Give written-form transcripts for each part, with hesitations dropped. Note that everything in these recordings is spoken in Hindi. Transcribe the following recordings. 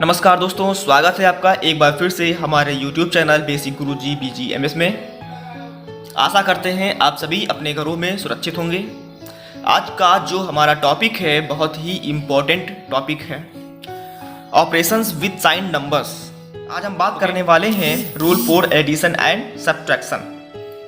नमस्कार दोस्तों, स्वागत है आपका एक बार फिर से हमारे YouTube चैनल बेसिक गुरुजी BGMS में। आशा करते हैं आप सभी अपने घरों में सुरक्षित होंगे। आज का जो हमारा टॉपिक है बहुत ही इम्पोर्टेंट टॉपिक है, ऑपरेशंस विद साइन नंबर्स। आज हम बात करने वाले हैं rule for addition and subtraction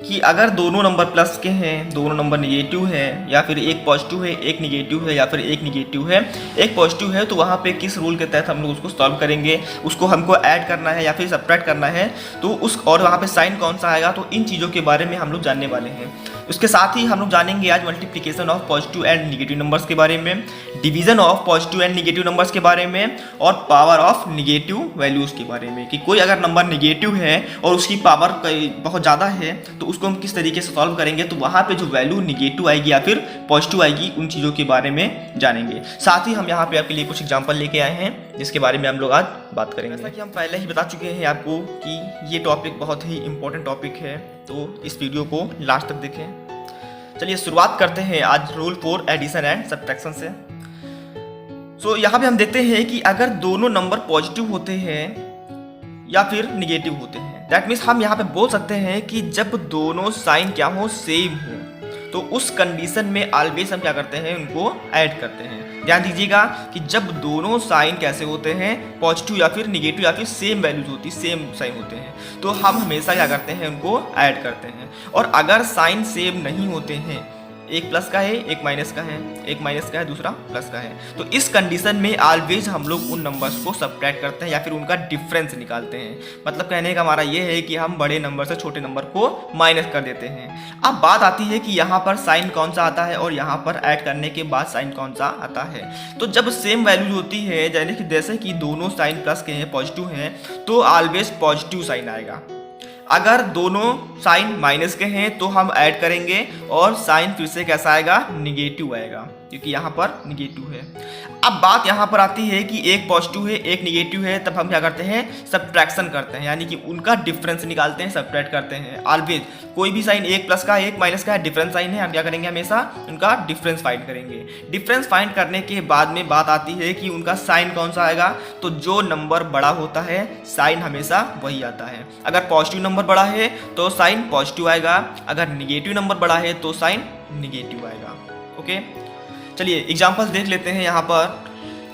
कि अगर दोनों नंबर प्लस के हैं, दोनों नंबर निगेटिव है, या फिर एक पॉजिटिव है एक निगेटिव है, या फिर एक निगेटिव है एक पॉजिटिव है, तो वहाँ पे किस रूल के तहत हम लोग उसको सॉल्व करेंगे, उसको हमको ऐड करना है या फिर सब्ट्रैक्ट करना है, तो उस और वहाँ पे साइन कौन सा आएगा, तो इन चीज़ों के बारे में हम लोग जानने वाले हैं। उसके साथ ही हम लोग जानेंगे आज multiplication of positive and negative numbers के बारे में, division of positive and negative numbers के बारे में, और पावर ऑफ निगेटिव वैल्यूज़ के बारे में कि कोई अगर नंबर निगेटिव है और उसकी पावर बहुत ज़्यादा है तो उसको हम किस तरीके से सॉल्व करेंगे, तो वहाँ पे जो वैल्यू निगेटिव आएगी या फिर पॉजिटिव आएगी उन चीज़ों के बारे में जानेंगे। साथ ही हम यहाँ पे आपके लिए कुछ एग्जाम्पल लेके आए हैं जिसके बारे में हम लोग आज बात करेंगे। जैसा कि हम पहले ही बता चुके हैं आपको कि ये टॉपिक बहुत ही इंपॉर्टेंट टॉपिक है, तो इस वीडियो को लास्ट तक देखें। चलिए शुरुआत करते हैं आज rule for addition and subtraction से। सो यहाँ पे हम देखते हैं कि अगर दोनों नंबर पॉजिटिव होते हैं या फिर निगेटिव होते हैं, दैट मीन्स हम यहाँ पे बोल सकते हैं कि जब दोनों साइन क्या हो, सेम हो, तो उस कंडीशन में ऑलवेज हम क्या करते हैं, उनको ऐड करते हैं। ध्यान दीजिएगा कि जब दोनों साइन कैसे होते हैं, पॉजिटिव या फिर निगेटिव या फिर सेम वैल्यूज होती, सेम साइन होते हैं, तो हम हमेशा क्या करते हैं, उनको ऐड करते हैं। और अगर साइन सेम नहीं होते हैं, एक प्लस का है एक माइनस का है, एक माइनस का है दूसरा प्लस का है, तो इस कंडीशन में ऑलवेज हम लोग उन नंबर्स को सब्ट्रैक्ट करते हैं या फिर उनका डिफरेंस निकालते हैं। मतलब कहने का हमारा ये है कि हम बड़े नंबर से छोटे नंबर को माइनस कर देते हैं। अब बात आती है कि यहाँ पर साइन कौन सा आता है और यहाँ पर ऐड करने के बाद साइन कौन सा आता है। तो जब सेम वैल्यूज होती है, जैसे कि दोनों साइन प्लस के हैं, पॉजिटिव हैं, तो ऑलवेज पॉजिटिव साइन आएगा। अगर दोनों साइन माइनस के हैं तो हम ऐड करेंगे और साइन फिर से कैसा आएगा, निगेटिव आएगा, क्योंकि यहाँ पर निगेटिव है। अब बात यहाँ पर आती है कि एक पॉजिटिव है एक निगेटिव है, तब हम क्या करते हैं, सब्ट्रैक्शन करते हैं, यानी कि उनका डिफरेंस निकालते हैं, सब्ट्रैक्ट करते हैं। ऑलवेज कोई भी साइन एक प्लस का एक माइनस का है, डिफरेंस साइन है, हम क्या करेंगे, हमेशा उनका डिफरेंस फाइंड करेंगे। डिफरेंस फाइंड करने के बाद में बात आती है कि उनका साइन कौन सा आएगा, तो जो नंबर बड़ा होता है साइन हमेशा वही आता है। अगर पॉजिटिव नंबर बड़ा है तो साइन पॉजिटिव आएगा, अगर निगेटिव नंबर बड़ा है तो साइन निगेटिव आएगा। ओके, चलिए एग्जाम्पल देख लेते हैं यहाँ पर।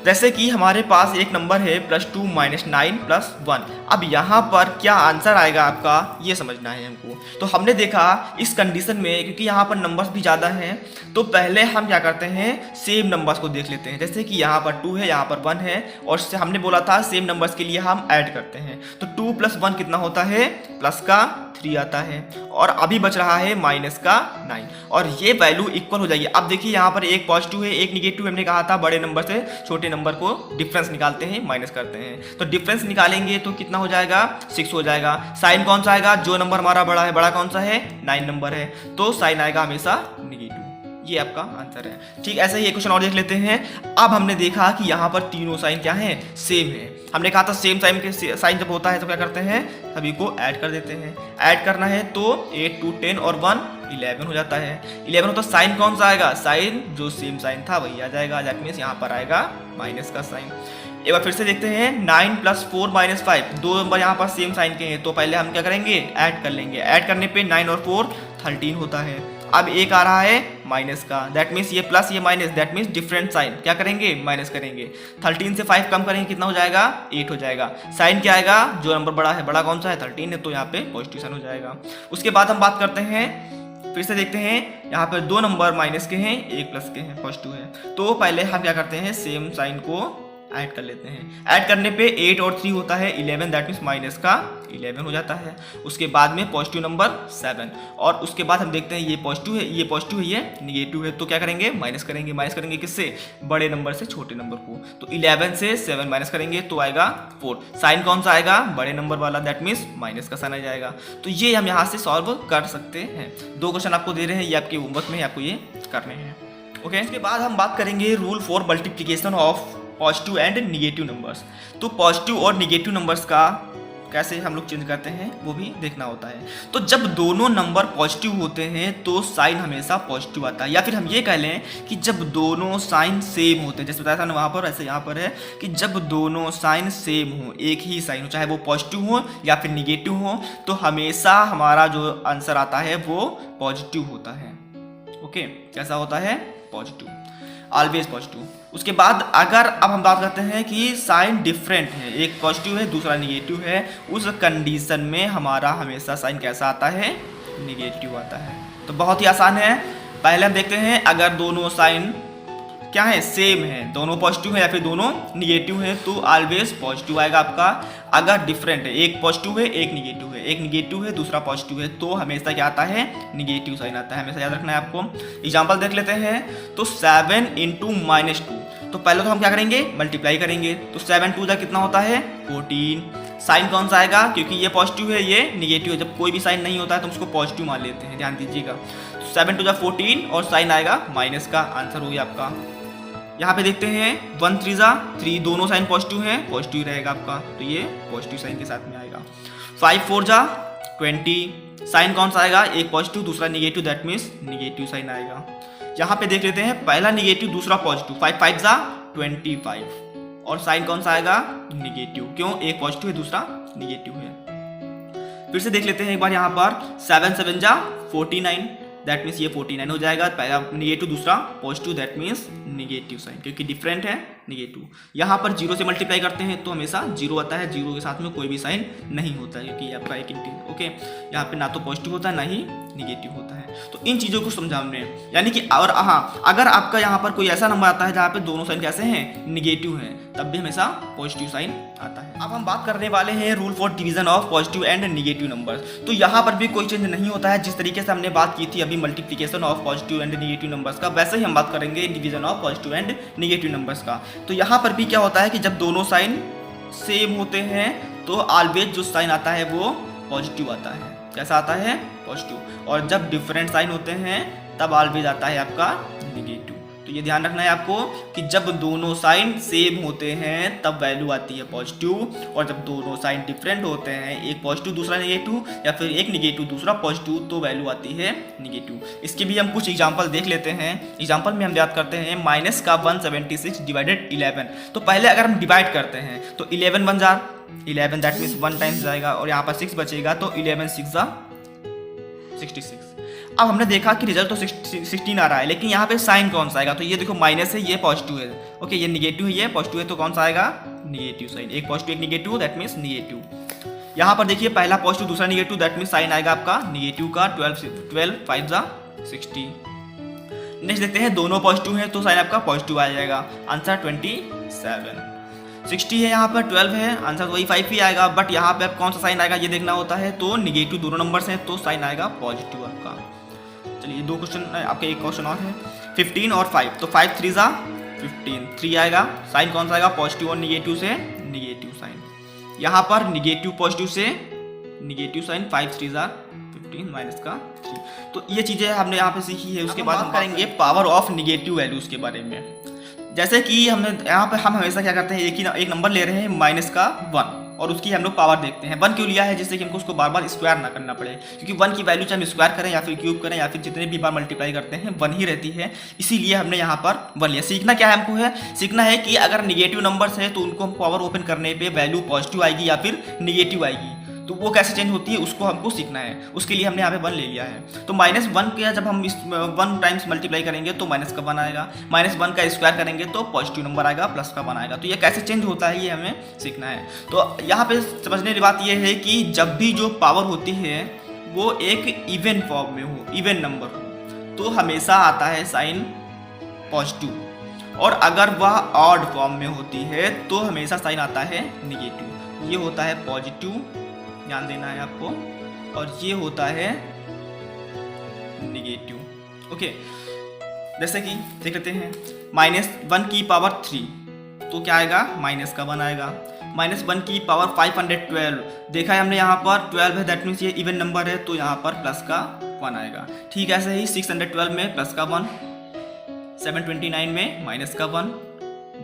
जैसे कि हमारे पास एक नंबर है +2 - 9 + 1। अब यहाँ पर क्या आंसर आएगा आपका, ये समझना है हमको। तो हमने देखा इस कंडीशन में, क्योंकि यहाँ पर नंबर्स भी ज़्यादा हैं, तो पहले हम क्या करते हैं, सेम नंबर्स को देख लेते हैं। जैसे कि यहाँ पर 2 है, यहाँ पर 1 है, और हमने बोला था सेम नंबर्स के लिए हम ऐड करते हैं। तो 2 + 1 कितना होता है, प्लस का 3 आता है, और अभी बच रहा है माइनस का 9, और ये वैल्यू इक्वल हो जाएगी। अब देखिए यहाँ पर एक पॉजिटिव है एक निगेटिव, हमने कहा था बड़े नंबर से छोटे नंबर को डिफरेंस निकालते हैं, माइनस करते हैं। तो डिफरेंस निकालेंगे तो कितना हो जाएगा, 6 हो जाएगा। साइन कौन सा आएगा, जो नंबर हमारा बड़ा है, बड़ा कौन सा है, 9 नंबर है, तो साइन आएगा हमेशा निगेटिव। ये आपका आंसर है। ठीक, ऐसे ही एक क्वेश्चन और देख लेते हैं। अब हमने देखा कि यहाँ पर तीनों साइन क्या है, सेम है। हमने कहा था सेम साइन के साइन जब होता है तो क्या करते हैं, सभी को ऐड कर देते हैं। ऐड करना है तो 8 2 10 और 1 11 हो जाता है। 11 होता है, साइन कौन सा आएगा, साइन जो सेम साइन था वही आ जाएगा। दैट मीन्स यहाँ पर आएगा माइनस का साइन। एक बार फिर से देखते हैं, 9 + 4 - 5, दो नंबर यहाँ पर सेम साइन के हैं, तो पहले हम क्या करेंगे, ऐड कर लेंगे। ऐड करने पे 9 और 4 13 होता है। अब एक आ रहा है माइनस का, दैट मीन्स ये प्लस ये minus, that means different sign, क्या करेंगे, माइनस करेंगे। 13 से 5 कम करेंगे, कितना हो जाएगा, 8 हो जाएगा। साइन क्या आएगा, जो नंबर बड़ा है, बड़ा कौन सा है, 13 है, तो यहाँ पे पॉजिटिव साइन हो जाएगा। उसके बाद हम बात करते हैं, फिर से देखते हैं, यहाँ पर दो नंबर माइनस के हैं एक प्लस के हैं, पॉजिटिव है, तो पहले हम क्या करते हैं, सेम साइन को ऐड कर लेते हैं। ऐड करने पे 8 और 3 होता है 11, दैट मीन्स माइनस का 11 हो जाता है। उसके बाद में पॉजिटिव नंबर 7, और उसके बाद हम देखते हैं ये पॉजिटिव है ये पॉजिटिव है ये निगेटिव है, तो क्या करेंगे, माइनस करेंगे। माइनस करेंगे किससे, बड़े नंबर से छोटे नंबर को, तो 11 से 7 माइनस करेंगे तो आएगा 4। साइन कौन सा आएगा, बड़े नंबर वाला, दैट मीन्स माइनस का साइन आ जाएगा। तो ये हम यहाँ से सॉल्व कर सकते हैं। 2 क्वेश्चन आपको दे रहे हैं, ये आपके होमवर्क में आपको ये करने हैं। ओके, इसके बाद हम बात करेंगे rule for multiplication of positive and negative numbers. तो पॉजिटिव और निगेटिव नंबर्स का कैसे हम लोग चेंज करते हैं वो भी देखना होता है। तो जब दोनों नंबर पॉजिटिव होते हैं तो साइन हमेशा पॉजिटिव आता है, या फिर हम ये कह लें कि जब दोनों साइन सेम होते हैं, जैसे बताया था ना वहाँ पर, ऐसे यहाँ पर है कि जब दोनों साइन सेम हो, एक ही साइन हो, चाहे वो पॉजिटिव हो या फिर निगेटिव हो, तो हमेशा हमारा जो आंसर आता है वो पॉजिटिव होता है। ओके, कैसा होता है? Positive, always positive. उसके बाद अगर अब हम बात करते हैं कि साइन डिफरेंट है, एक पॉजिटिव है दूसरा निगेटिव है, उस कंडीशन में हमारा हमेशा साइन कैसा आता है? निगेटिव आता है। तो बहुत ही आसान है। पहले हम देखते हैं अगर दोनों साइन क्या है? सेम है, दोनों पॉजिटिव है या फिर दोनों निगेटिव है, तो ऑलवेज पॉजिटिव आएगा आपका। अगर डिफरेंट है, एक पॉजिटिव है एक निगेटिव है, एक निगेटिव है दूसरा पॉजिटिव है, तो हमेशा क्या आता है? निगेटिव साइन आता है। हमेशा याद रखना है आपको। एग्जांपल देख लेते हैं। तो 7 × -2, तो पहले तो हम क्या करेंगे? मल्टीप्लाई करेंगे। तो 7 × 2 कितना होता है? 14। साइन कौन सा आएगा? क्योंकि ये पॉजिटिव है ये निगेटिव है, जब कोई भी साइन नहीं होता है तो उसको पॉजिटिव मान लेते हैं, ध्यान दीजिएगा। तो 7 × 14 और साइन आएगा माइनस का। आंसर हो गया आपका। यहाँ पे देखते हैं 1 3 3, दोनों साइन पॉजिटिव हैं, पॉजिटिव रहेगा आपका, तो ये पॉजिटिव साइन के साथ में आएगा। 5 4 20, साइन कौन सा आएगा? एक पॉजिटिव दूसरा negative, that means negative sign आएगा। यहाँ पे देख लेते हैं, पहला निगेटिव दूसरा पॉजिटिव, 5 5 25, और साइन कौन सा आएगा? निगेटिव। क्यों? एक पॉजिटिव है दूसरा निगेटिव है। फिर से देख लेते हैं एक बार यहाँ पर, 7 7 49, दैट मीन्स ये 49 हो जाएगा। पहला निगेटिव दूसरा positive, that means negative sign, क्योंकि डिफरेंट है निगेटिव। यहाँ पर 0 से मल्टीप्लाई करते हैं तो हमेशा 0 आता है, 0 के साथ में कोई भी साइन नहीं होता है, क्योंकि आपका एक इंटीजर। ओके, यहाँ पे ना तो पॉजिटिव होता है ना ही निगेटिव होता है। तो इन चीज़ों को समझाने, यानी कि और हाँ, अगर आपका यहाँ पर कोई ऐसा नंबर आता है जहाँ पे दोनों साइन कैसे हैं? निगेटिव हैं, तब भी हमेशा पॉजिटिव साइन आता है। अब हम बात करने वाले हैं rule for division of positive and negative numbers. तो यहाँ पर भी कोई चेंज नहीं होता है। जिस तरीके से हमने बात की थी अभी multiplication of positive and negative numbers का, वैसे ही हम बात करेंगे division of positive and negative numbers का। तो यहाँ पर भी क्या होता है कि जब दोनों साइन सेम होते हैं तो ऑलवेज जो साइन आता है वो पॉजिटिव आता है। कैसा आता है? पॉजिटिव। और जब डिफरेंट साइन होते हैं तब ऑलवेज आता है आपका निगेटिव। तो ये ध्यान रखना है आपको कि जब दोनों साइन सेम होते हैं तब वैल्यू आती है पॉजिटिव, और जब दोनों साइन डिफरेंट होते हैं, एक पॉजिटिव दूसरा निगेटिव या फिर एक निगेटिव दूसरा पॉजिटिव, तो वैल्यू आती है निगेटिव। इसके भी हम कुछ एग्जांपल देख लेते हैं। एग्जांपल में हम याद करते हैं -176 / 11। तो पहले अगर हम डिवाइड करते हैं तो 11 बन जा 11, दैट मीन्स 1 टाइम्स जाएगा, और यहाँ पर 6 बचेगा, तो 11 6 66। अब हमने देखा कि रिजल्ट तो 16 आ रहा है, लेकिन यहाँ पे साइन कौन सा आएगा? तो ये देखो माइनस है, ये पॉजिटिव है। ओके, ये निगेटिव है, ये पॉजिटिव है, तो कौन सा आएगा? Negative sign. एक पॉजिटिव एक निगेटिव, दैट मीन्स निगेटिव। यहाँ पर देखिए पहला पॉजिटिव दूसरा निगेटिव, दैट मीन्स साइन आएगा आपका निगेटिव का। 12 5 60। नेक्स्ट देखते हैं, दोनों पॉजिटिव हैं तो साइन आपका पॉजिटिव आ जाएगा। आंसर 27। 60 है, यहाँ पर 12 है, आंसर वही 5 ही आएगा। बट यहाँ पे अब कौन सा साइन आएगा ये देखना होता है। तो निगेटिव दोनों नंबर्स हैं तो साइन आएगा पॉजिटिव आपका। चलिए 2 क्वेश्चन आपके, एक क्वेश्चन और है। 15 और 5, तो 5 3 15, 3 आएगा। साइन कौन सा आएगा? पॉजिटिव, और निगेटिव से निगेटिव साइन। यहाँ पर निगेटिव पॉजिटिव से निगेटिव साइन, 5 3 15 माइनस का 3। तो ये चीज़ें हमने यहाँ पे सीखी है। उसके बाद हम करेंगे पावर ऑफ निगेटिव वैल्यूज़ के बारे में। जैसे कि हमने यहाँ पे हम हमेशा क्या करते हैं, एक नंबर ले रहे हैं -1, और उसकी हम लोग पावर देखते हैं। 1 क्यों लिया है? जिससे कि हमको उसको बार बार स्क्वायर ना करना पड़े, क्योंकि 1 की वैल्यू चाहे हम स्क्वायर करें या फिर क्यूब करें या फिर जितने भी बार मल्टीप्लाई करते हैं 1 ही रहती है। इसीलिए हमने यहाँ पर 1 लिया। सीखना क्या है हमको है? सीखना है कि अगर निगेटिव नंबर्स है तो उनको हम पावर ओपन करने पर वैल्यू पॉजिटिव आएगी या फिर निगेटिव आएगी, तो वो कैसे चेंज होती है उसको हमको सीखना है। उसके लिए हमने यहाँ पे 1 ले लिया है। तो -1 का जब हम 1 टाइम्स मल्टीप्लाई करेंगे तो माइनस का 1 आएगा, -1 का स्क्वायर करेंगे तो पॉजिटिव नंबर आएगा, प्लस का 1 आएगा। तो ये कैसे चेंज होता है ये हमें सीखना है। तो यहाँ पे समझने की बात ये है कि जब भी जो पावर होती है वो एक इवन फॉर्म में हो, इवन नंबर हो, तो हमेशा आता है साइन पॉजिटिव, और अगर वह ऑड फॉर्म में होती है तो हमेशा साइन आता है निगेटिव। ये होता है पॉजिटिव, ध्यान देना है आपको, और ये होता है निगेटिव। ओके, जैसे कि देख लेते हैं -1 की पावर 3, तो क्या आएगा? माइनस का 1 आएगा। -1 की पावर 512, देखा है हमने यहाँ पर 12 है, दैट मीन्स ये इवन नंबर है, तो यहाँ पर प्लस का 1 आएगा। ठीक ऐसे ही 612 में प्लस का 1, 729 में माइनस का 1,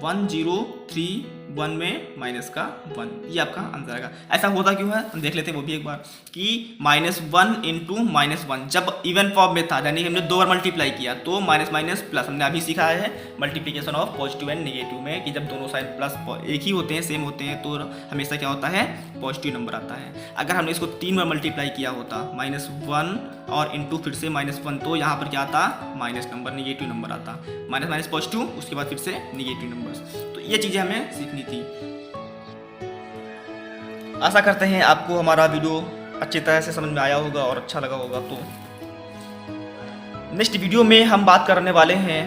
103 1 में माइनस का 1, ये आपका आंसर आएगा। ऐसा होता क्यों है हम देख लेते हैं वो भी एक बार कि -1 इंटू -1 जब इवन फॉर्म में था, यानी हमने 2 बार मल्टीप्लाई किया तो माइनस माइनस प्लस, हमने अभी सीखा है multiplication of positive and negative में कि जब दोनों साइड प्लस एक ही होते हैं, सेम होते हैं, तो हमेशा क्या होता है, पॉजिटिव नंबर आता है। अगर हमने इसको 3 बार मल्टीप्लाई किया होता -1 और इंटू फिर से -1, तो यहाँ पर क्या आता, माइनस नंबर, नेगेटिव नंबर आता, माइनस माइनस पॉजिटिव, उसके बाद फिर से नेगेटिव नंबर्स। तो ये चीज़ें हमें सीखनी थी। आशा करते हैं आपको हमारा वीडियो अच्छी तरह से समझ में आया होगा और अच्छा लगा होगा। तो नेक्स्ट वीडियो में हम बात करने वाले हैं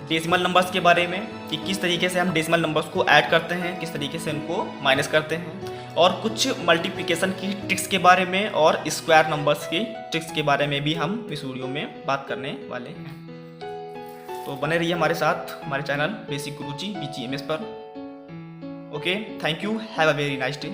डेसिमल नंबर्स के बारे में कि किस तरीके से हम डेसिमल नंबर्स को ऐड करते हैं, किस तरीके से उनको माइनस करते हैं, और कुछ मल्टीप्लिकेशन की ट्रिक्स के बारे में और स्क्वायर नंबर्स की ट्रिक्स के बारे में भी हम इस वीडियो में बात करने वाले हैं। तो बने रहिए हमारे साथ हमारे चैनल बेसिक गुरुजी BGMS पर। Okay, thank you, have a very nice day.